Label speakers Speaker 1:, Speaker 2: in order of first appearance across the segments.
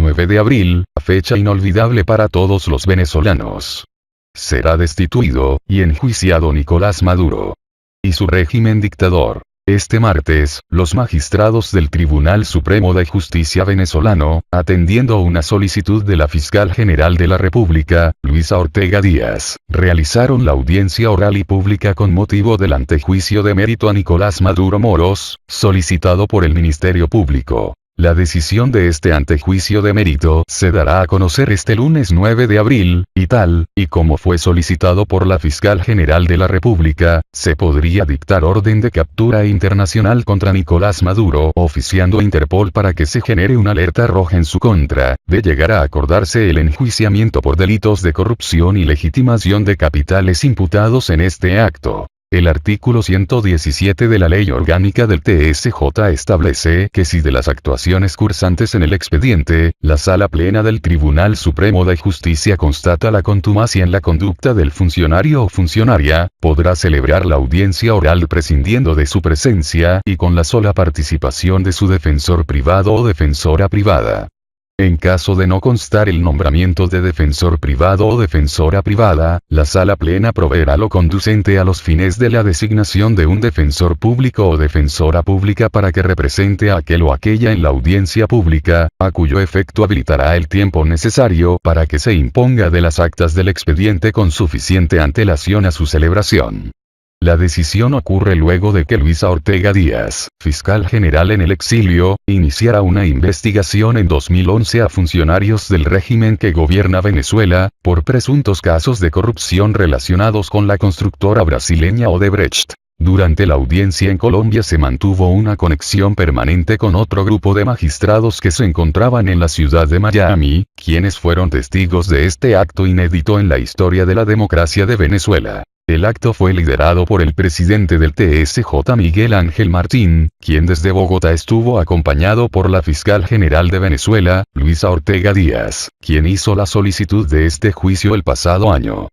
Speaker 1: 9 de abril, fecha inolvidable para todos los venezolanos. Será destituido y enjuiciado Nicolás Maduro y su régimen dictador. Este martes, los magistrados del Tribunal Supremo de Justicia venezolano, atendiendo una solicitud de la Fiscal General de la República, Luisa Ortega Díaz, realizaron la audiencia oral y pública con motivo del antejuicio de mérito a Nicolás Maduro Moros, solicitado por el Ministerio Público. La decisión de este antejuicio de mérito se dará a conocer este lunes 9 de abril, y tal, y como fue solicitado por la Fiscal General de la República, se podría dictar orden de captura internacional contra Nicolás Maduro, oficiando a Interpol para que se genere una alerta roja en su contra, de llegar a acordarse el enjuiciamiento por delitos de corrupción y legitimación de capitales imputados en este acto. El artículo 117 de la Ley Orgánica del TSJ establece que si de las actuaciones cursantes en el expediente, la Sala Plena del Tribunal Supremo de Justicia constata la contumacia en la conducta del funcionario o funcionaria, podrá celebrar la audiencia oral prescindiendo de su presencia y con la sola participación de su defensor privado o defensora privada. En caso de no constar el nombramiento de defensor privado o defensora privada, la Sala Plena proveerá lo conducente a los fines de la designación de un defensor público o defensora pública para que represente a aquel o aquella en la audiencia pública, a cuyo efecto habilitará el tiempo necesario para que se imponga de las actas del expediente con suficiente antelación a su celebración. La decisión ocurre luego de que Luisa Ortega Díaz, fiscal general en el exilio, iniciara una investigación en 2011 a funcionarios del régimen que gobierna Venezuela, por presuntos casos de corrupción relacionados con la constructora brasileña Odebrecht. Durante la audiencia en Colombia se mantuvo una conexión permanente con otro grupo de magistrados que se encontraban en la ciudad de Miami, quienes fueron testigos de este acto inédito en la historia de la democracia de Venezuela. El acto fue liderado por el presidente del TSJ Miguel Ángel Martín, quien desde Bogotá estuvo acompañado por la fiscal general de Venezuela, Luisa Ortega Díaz, quien hizo la solicitud de este juicio el pasado año.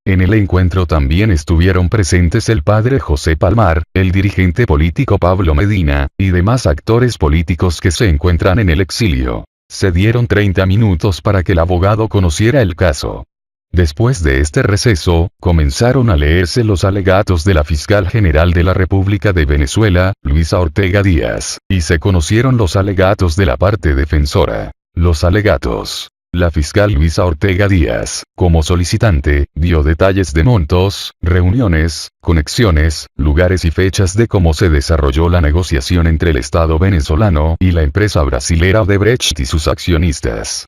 Speaker 1: En el encuentro también estuvieron presentes el padre José Palmar, el dirigente político Pablo Medina, y demás actores políticos que se encuentran en el exilio. Se dieron 30 minutos para que el abogado conociera el caso. Después de este receso, comenzaron a leerse los alegatos de la Fiscal General de la República de Venezuela, Luisa Ortega Díaz, y se conocieron los alegatos de la parte defensora. Los alegatos. La fiscal Luisa Ortega Díaz, como solicitante, dio detalles de montos, reuniones, conexiones, lugares y fechas de cómo se desarrolló la negociación entre el Estado venezolano y la empresa brasilera Odebrecht y sus accionistas.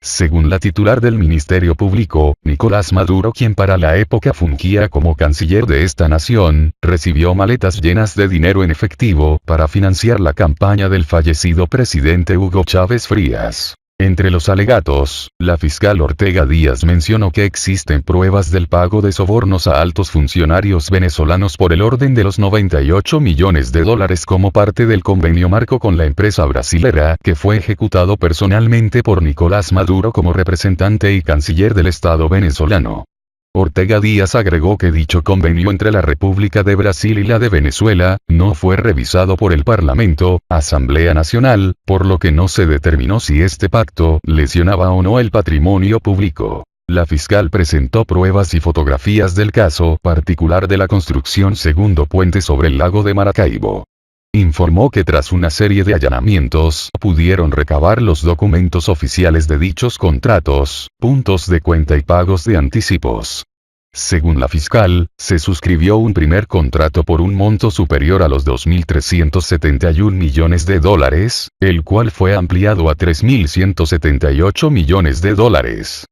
Speaker 1: Según la titular del Ministerio Público, Nicolás Maduro, quien para la época fungía como canciller de esta nación, recibió maletas llenas de dinero en efectivo para financiar la campaña del fallecido presidente Hugo Chávez Frías. Entre los alegatos, la fiscal Ortega Díaz mencionó que existen pruebas del pago de sobornos a altos funcionarios venezolanos por el orden de los 98 millones de dólares como parte del convenio marco con la empresa brasilera que fue ejecutado personalmente por Nicolás Maduro como representante y canciller del Estado venezolano. Ortega Díaz agregó que dicho convenio entre la República de Brasil y la de Venezuela, no fue revisado por el Parlamento, Asamblea Nacional, por lo que no se determinó si este pacto lesionaba o no el patrimonio público. La fiscal presentó pruebas y fotografías del caso particular de la construcción segundo puente sobre el lago de Maracaibo. Informó que tras una serie de allanamientos, pudieron recabar los documentos oficiales de dichos contratos, puntos de cuenta y pagos de anticipos. Según la fiscal, se suscribió un primer contrato por un monto superior a los 2.371 millones de dólares, el cual fue ampliado a 3.178 millones de dólares.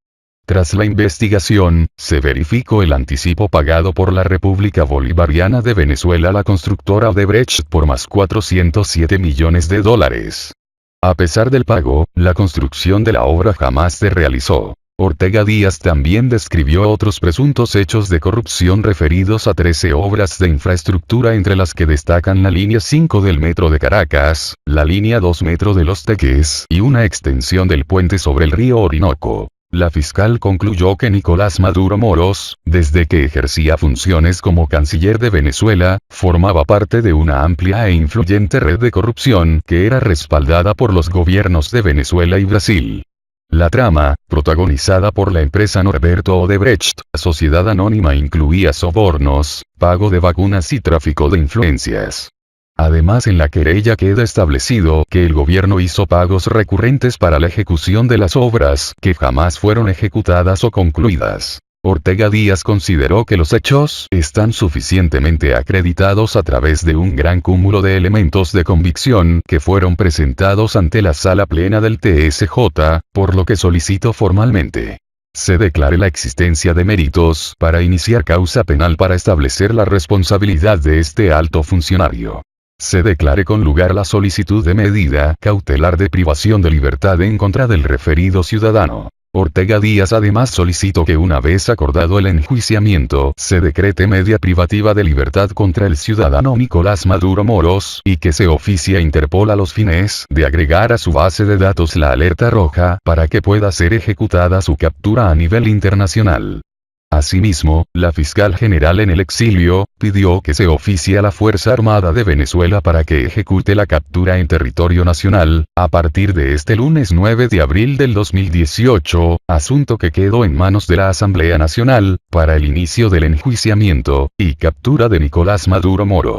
Speaker 1: Tras la investigación, se verificó el anticipo pagado por la República Bolivariana de Venezuela a la constructora Odebrecht por más 407 millones de dólares. A pesar del pago, la construcción de la obra jamás se realizó. Ortega Díaz también describió otros presuntos hechos de corrupción referidos a 13 obras de infraestructura, entre las que destacan la línea 5 del metro de Caracas, la línea 2 metro de Los Teques y una extensión del puente sobre el río Orinoco. La fiscal concluyó que Nicolás Maduro Moros, desde que ejercía funciones como canciller de Venezuela, formaba parte de una amplia e influyente red de corrupción que era respaldada por los gobiernos de Venezuela y Brasil. La trama, protagonizada por la empresa Norberto Odebrecht, sociedad anónima, incluía sobornos, pago de vacunas y tráfico de influencias. Además, en la querella queda establecido que el gobierno hizo pagos recurrentes para la ejecución de las obras que jamás fueron ejecutadas o concluidas. Ortega Díaz consideró que los hechos están suficientemente acreditados a través de un gran cúmulo de elementos de convicción que fueron presentados ante la sala plena del TSJ, por lo que solicitó formalmente se declare la existencia de méritos para iniciar causa penal para establecer la responsabilidad de este alto funcionario. Se declare con lugar la solicitud de medida cautelar de privación de libertad en contra del referido ciudadano. Ortega Díaz además solicitó que una vez acordado el enjuiciamiento, se decrete medida privativa de libertad contra el ciudadano Nicolás Maduro Moros, y que se oficie a Interpol a los fines de agregar a su base de datos la alerta roja para que pueda ser ejecutada su captura a nivel internacional. Asimismo, la fiscal general en el exilio, pidió que se oficie a la Fuerza Armada de Venezuela para que ejecute la captura en territorio nacional, a partir de este lunes 9 de abril del 2018, asunto que quedó en manos de la Asamblea Nacional, para el inicio del enjuiciamiento y captura de Nicolás Maduro Moro.